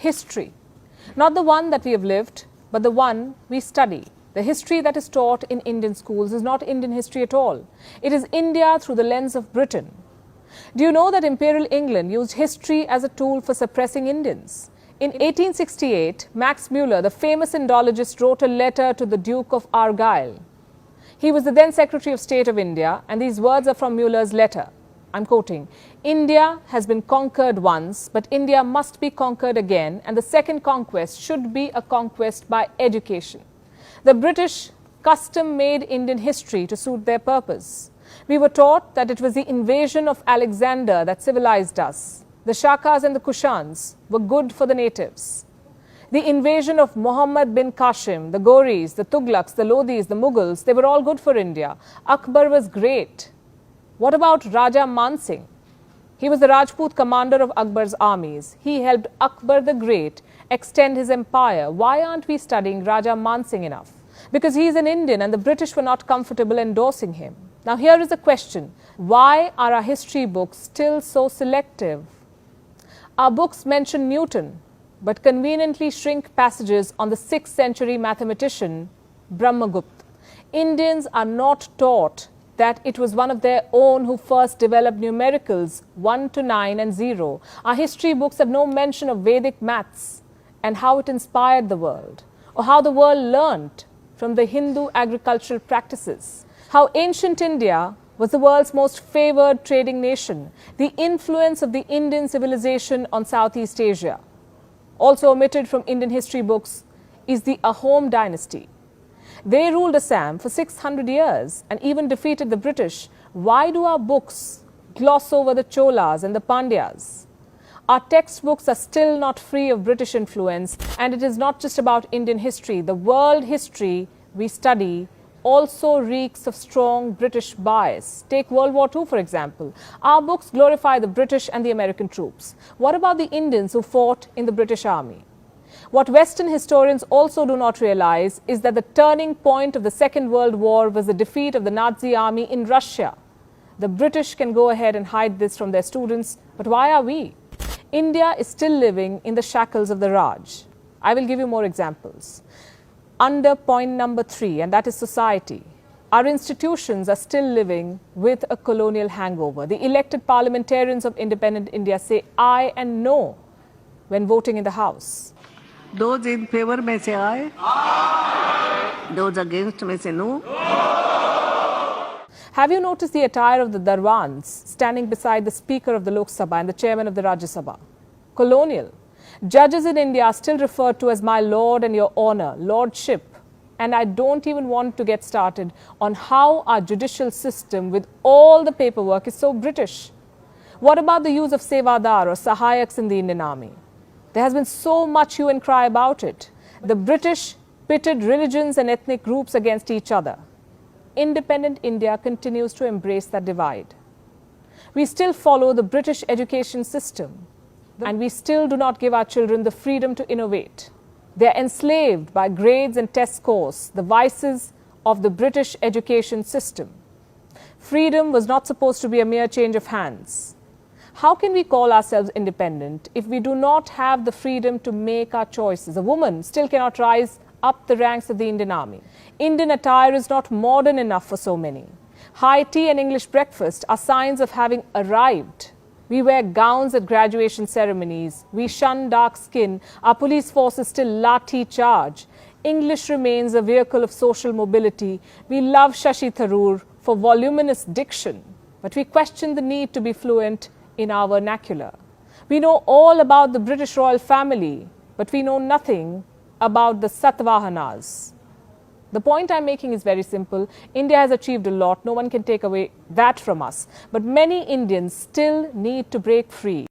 history. Not the one that we have lived, but the one we study. The history that is taught in Indian schools is not Indian history at all. It is India through the lens of Britain. Do you know that Imperial England used history as a tool for suppressing Indians? In 1868, Max Muller, the famous Indologist, wrote a letter to the Duke of Argyll. He was the then Secretary of State of India, and these words are from Muller's letter. I'm quoting, "India has been conquered once, but India must be conquered again, and the second conquest should be a conquest by education." The British custom-made Indian history to suit their purpose. We were taught that it was the invasion of Alexander that civilized us. The Shakas and the Kushans were good for the natives. The invasion of Muhammad bin Qasim, the Ghoris, the Tughlaqs, the Lodhis, the Mughals, they were all good for India. Akbar was great. What about Raja Man Singh? He was the Rajput commander of Akbar's armies. He helped Akbar the Great extend his empire. Why aren't we studying Raja Man Singh enough? Because he is an Indian and the British were not comfortable endorsing him. Now here is the question. Why are our history books still so selective? Our books mention Newton, but conveniently shrink passages on the 6th century mathematician Brahmagupta. Indians are not taught that it was one of their own who first developed numericals 1 to 9 and 0. Our history books have no mention of Vedic maths and how it inspired the world, or how the world learnt from the Hindu agricultural practices, how ancient India was the world's most favored trading nation, the influence of the Indian civilization on Southeast Asia. Also omitted from Indian history books is the Ahom dynasty. They ruled Assam for 600 years and even defeated the British. Why do our books gloss over the Cholas and the Pandyas? Our textbooks are still not free of British influence, and it is not just about Indian history. The world history we study also reeks of strong British bias. Take World War II, for example. Our books glorify the British and the American troops. What about the Indians who fought in the British Army? What Western historians also do not realize is that the turning point of the Second World War was the defeat of the Nazi army in Russia. The British can go ahead and hide this from their students, but why are we? India is still living in the shackles of the Raj. I will give you more examples. Under point number 3, and that is society. Our institutions are still living with a colonial hangover. The elected parliamentarians of independent India say aye and no when voting in the House. Those in favor may say aye. Aye. Those against may say no. Have you noticed the attire of the Darwans standing beside the Speaker of the Lok Sabha and the Chairman of the Rajya Sabha? Colonial. Judges in India are still referred to as my lord and your honor, lordship. And I don't even want to get started on how our judicial system with all the paperwork is so British. What about the use of sevadar or sahayaks in the Indian army? There has been so much hue and cry about it. The British pitted religions and ethnic groups against each other. Independent India continues to embrace that divide. We still follow the British education system, and we still do not give our children the freedom to innovate. They are enslaved by grades and test scores, the vices of the British education system. Freedom was not supposed to be a mere change of hands. How can we call ourselves independent if we do not have the freedom to make our choices? A woman still cannot rise up the ranks of the Indian army. Indian attire is not modern enough for so many. High tea and English breakfast are signs of having arrived. We wear gowns at graduation ceremonies. We shun dark skin. Our police forces still lathi charge. English remains a vehicle of social mobility. We love Shashi Tharoor for voluminous diction, but we question the need to be fluent in our vernacular. We know all about the British royal family, but we know nothing about the Satavahanas. The point I'm making is very simple. India has achieved a lot. No one can take away that from us. But many Indians still need to break free.